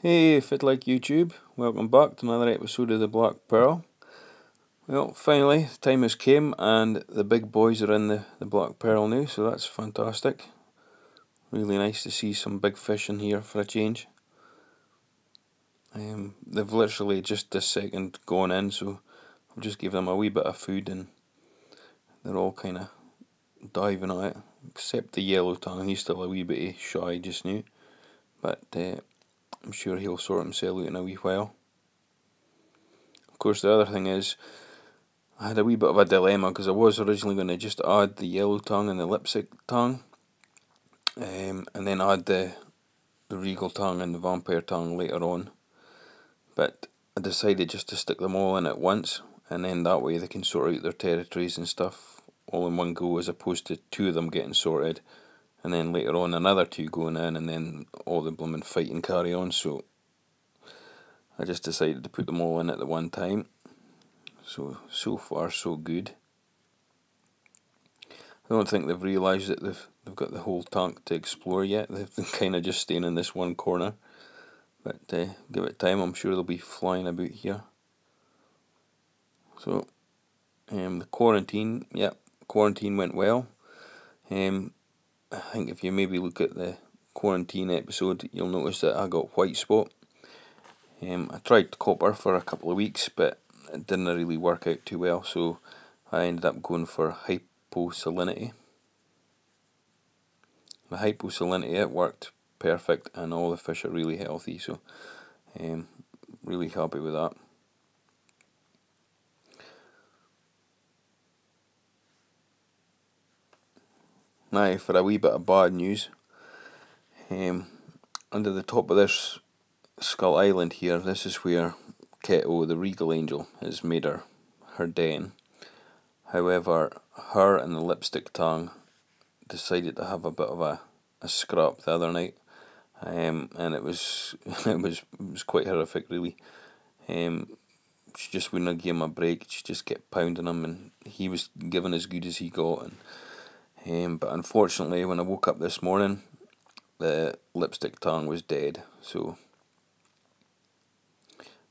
Hey, if it like YouTube, welcome back to another episode of the Black Pearl. Well, finally, the time has came and the big boys are in the Black Pearl now, so that's fantastic. Really nice to see some big fish in here for a change. They've literally just this second gone in, so I'll just give them a wee bit of food and they're all kind of diving at it, except the yellow tang. He's still a wee bit shy just now, but I'm sure he'll sort himself out in a wee while. Of course, the other thing is, I had a wee bit of a dilemma because I was originally going to just add the yellow tang and the lipstick tang, and then add the Regal Tang and the Vampire Tang later on. But I decided just to stick them all in at once, and then that way they can sort out their territories and stuff all in one go, as opposed to two of them getting sorted, and then later on another two going in, and then all the blooming fighting carry on. So I just decided to put them all in at the one time. So far so good. I don't think they've realised that they've got the whole tank to explore yet. They've been kind of just staying in this one corner. But give it time, I'm sure they'll be flying about here. So the quarantine, quarantine went well. I think if you maybe look at the quarantine episode, you'll notice that I got white spot. I tried copper for a couple of weeks, but it didn't really work out too well, so I ended up going for hyposalinity. The hyposalinity, it worked perfect, and all the fish are really healthy, so really happy with that. Now for a wee bit of bad news. Under the top of this Skull Island here, this is where Keto, the Regal Angel, has made her den. However, her and the Lipstick Tang decided to have a bit of a scrap the other night, and it was it was quite horrific, really. She just wouldn't give him a break. She just kept pounding him, and he was giving as good as he got. And but unfortunately, when I woke up this morning, the Lipstick Tang was dead. So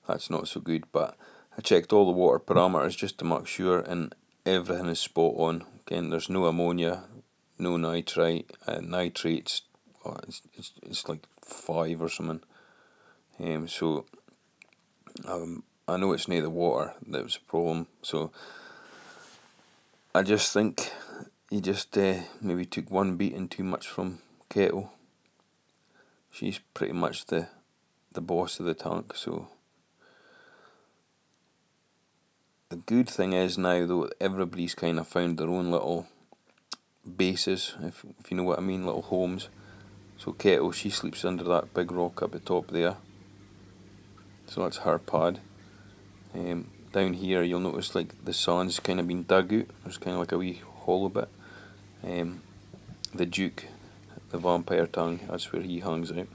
that's not so good. But I checked all the water parameters just to make sure, and everything is spot on. Again, there's no ammonia, no nitrite, nitrates. Oh, it's like 5 or something. So I know it's near the water that was a problem. So I just think he just maybe took one beating too much from Kettle. She's pretty much the boss of the tank. So the good thing is now, though, everybody's kind of found their own little bases, if you know what I mean, little homes. So Kettle, she sleeps under that big rock up the top there. So that's her pad. Down here you'll notice like the sand's kind of been dug out. There's kind of like a wee hollow bit. The Duke, the Vampire Tang, that's where he hangs out.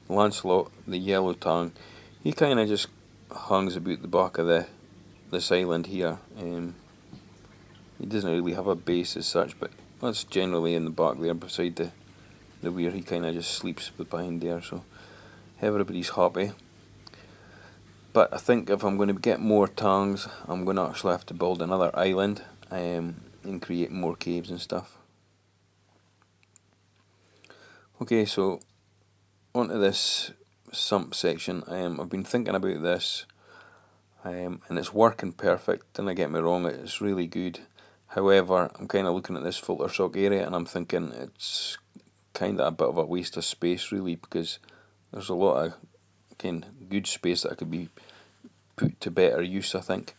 Lancelot, the Yellow Tang, he kind of just hangs about the back of this island here. He doesn't really have a base as such, but that's generally in the back there beside the weir. He kind of just sleeps behind there, so everybody's happy. But I think if I'm going to get more tangs, I'm going to actually have to build another island and create more caves and stuff. Okay, so onto this sump section. I've been thinking about this, and it's working perfect. Don't get me wrong, it's really good. However, I'm kind of looking at this filter sock area and I'm thinking it's kind of a bit of a waste of space, really, because there's a lot of good space that could be put to better use, I think.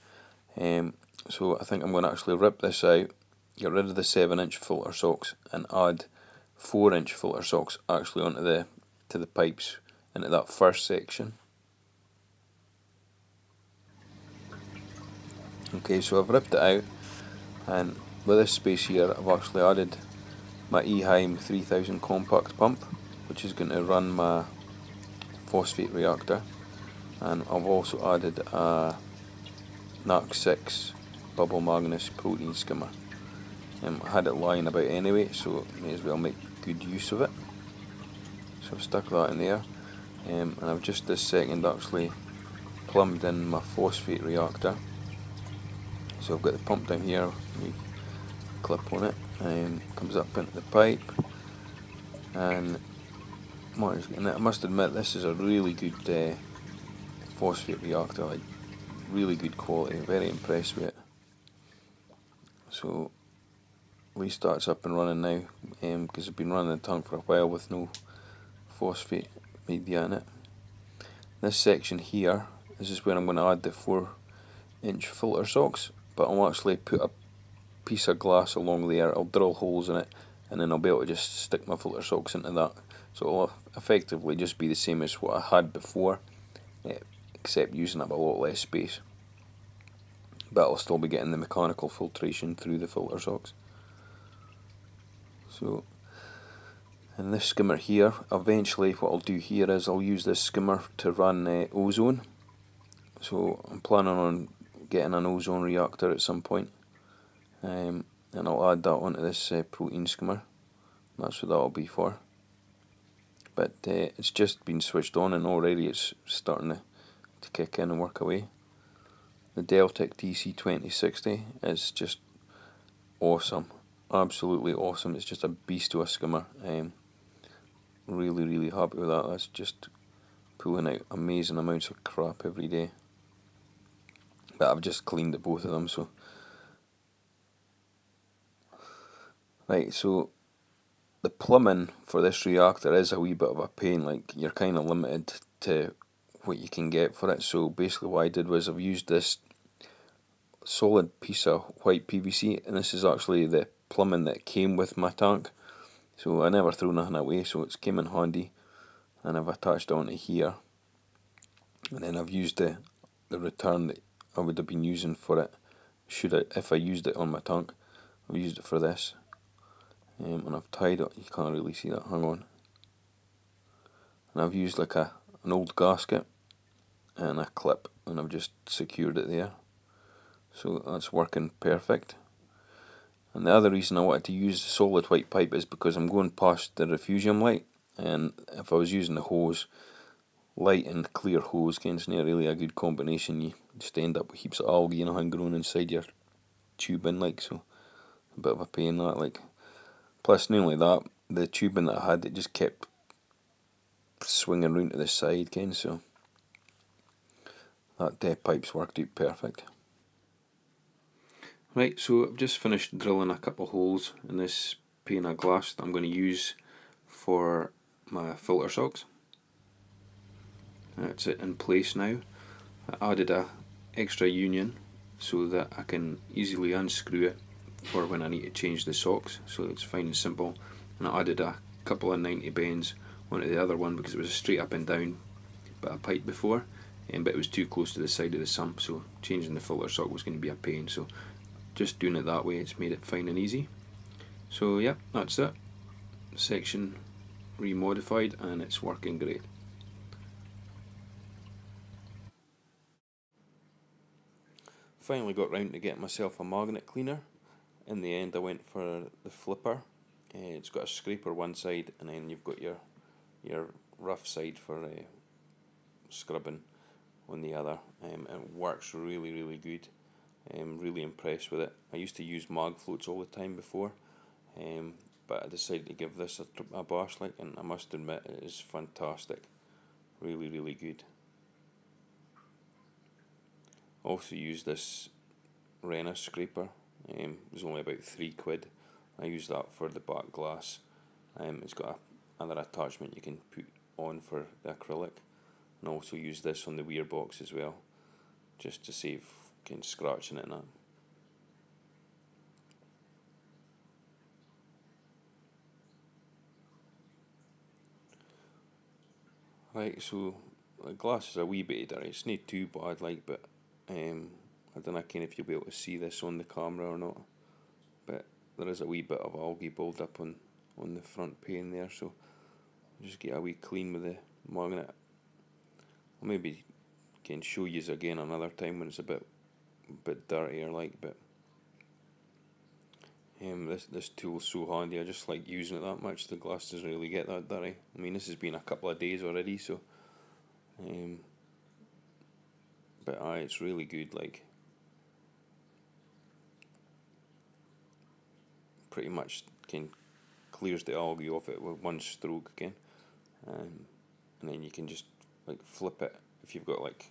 So I think I'm going to actually rip this out, get rid of the 7-inch filter socks, and add 4-inch filter socks actually onto the pipes into that first section. Okay, so I've ripped it out, and with this space here I've actually added my Eheim 3000 compact pump, which is going to run my phosphate reactor, and I've also added a NAC 6 Bubble Magnus protein skimmer. I had it lying about anyway, so may as well make good use of it. So I've stuck that in there, and I've just this second actually plumbed in my phosphate reactor. So I've got the pump down here, you clip on it, and comes up into the pipe, and I must admit this is a really good phosphate reactor, like really good quality, very impressed with it. So at least that's up and running now, because I've been running the tank for a while with no phosphate media in it. This section here, this is where I'm going to add the 4-inch filter socks, but I'll actually put a piece of glass along there, I'll drill holes in it, and then I'll be able to just stick my filter socks into that. So it'll effectively just be the same as what I had before, except using up a lot less space. But I'll still be getting the mechanical filtration through the filter socks. So, and this skimmer here, eventually what I'll do here is I'll use this skimmer to run ozone. So I'm planning on getting an ozone reactor at some point, and I'll add that onto this protein skimmer. That's what that'll be for. But it's just been switched on and already it's starting to kick in and work away. The Deltic TC2060 is just awesome, absolutely awesome. It's just a beast of a skimmer. Really happy with that. That's just pulling out amazing amounts of crap every day. But I've just cleaned the both of them, so right. So the plumbing for this reactor is a wee bit of a pain. Like, you're kind of limited to what you can get for it. So basically what I did was I've used this solid piece of white PVC, and this is actually the plumbing that came with my tank. So I never threw nothing away, so it's came in handy, and I've attached onto here. And then I've used the return that I would have been using for it, if I used it on my tank. I've used it for this, and I've tied it. You can't really see that. Hang on. And I've used like an old gasket and a clip, and I've just secured it there. So that's working perfect. And the other reason I wanted to use the solid white pipe is because I'm going past the refugium light, and if I was using the hose, light and clear hose is not really a good combination. You just end up with heaps of algae, you know, growing inside your tubing, like, so a bit of a pain that, like. Plus, not only that, the tubing that I had, it just kept swinging round to the side, so that pipe's worked out perfect. Right, so I've just finished drilling a couple holes in this pane of glass that I'm going to use for my filter socks. That's it in place now. I added a extra union so that I can easily unscrew it for when I need to change the socks, so it's fine and simple. And I added a couple of 90 bends onto the other one because it was a straight up and down bit of pipe before, but it was too close to the side of the sump, so changing the filter sock was going to be a pain. So just doing it that way, it's made it fine and easy. So yeah, that's it. Section remodified, and it's working great. Finally got round to getting myself a magnet cleaner. In the end I went for the flipper. It's got a scraper one side, and then you've got your rough side for scrubbing on the other. It works really good. I'm really impressed with it. I used to use mag floats all the time before, but I decided to give this a bash, like, and I must admit it is fantastic. Really good. Also used this Renner scraper. It was only about £3. I used that for the back glass. It's got another attachment you can put on for the acrylic, and also use this on the weir box as well, just to save scratching it and that. Right, so the glass is a wee bit dirty. It's not too bad, like, but I don't know if you'll be able to see this on the camera or not, but there is a wee bit of algae build up on the front pane there, so just get a wee clean with the magnet. I'll maybe can show you again another time when it's a bit dirtier, like, but This tool's so handy. I just like using it that much. The glass doesn't really get that dirty. I mean, this has been a couple of days already, so but it's really good. Like, pretty much clears the algae off it with one stroke again, and then you can just like flip it if you've got like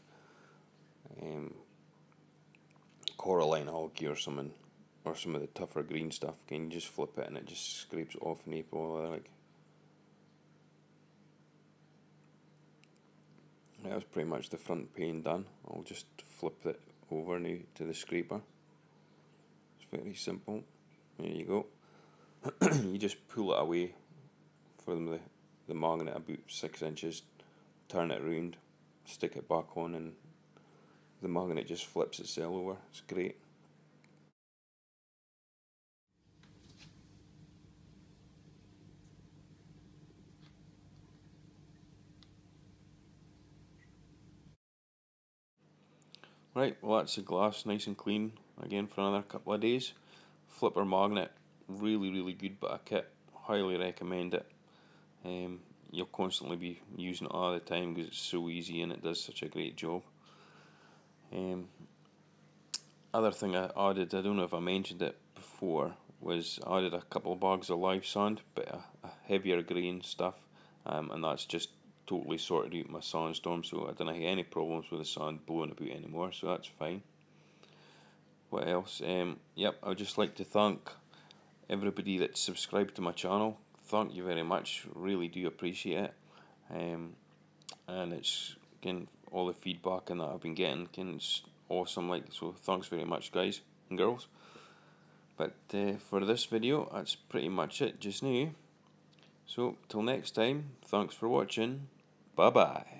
coralline algae or something, or some of the tougher green stuff. Can you just flip it and it just scrapes it off and all like. That was pretty much the front pane done. I'll just flip it over now to the scraper. It's very simple. There you go. You just pull it away from the magnet about 6 inches, turn it around, stick it back on, and the magnet just flips itself over. It's great. Right, well that's the glass, nice and clean again for another couple of days. Flipper magnet, really good bit of kit, highly recommend it. You'll constantly be using it all the time because it's so easy and it does such a great job. Other thing I added, I don't know if I mentioned it before, was I added a couple of bags of live sand, but a heavier grain stuff, and that's just totally sorted out my sandstorm, so I don't have any problems with the sand blowing about anymore, so that's fine. What else? Yep, I would just like to thank everybody that's subscribed to my channel. Thank you very much, really do appreciate it. And it's, again, all the feedback and that I've been getting, again, it's awesome, like, so thanks very much, guys and girls. But for this video, that's pretty much it just now. So till next time, thanks for watching, bye bye.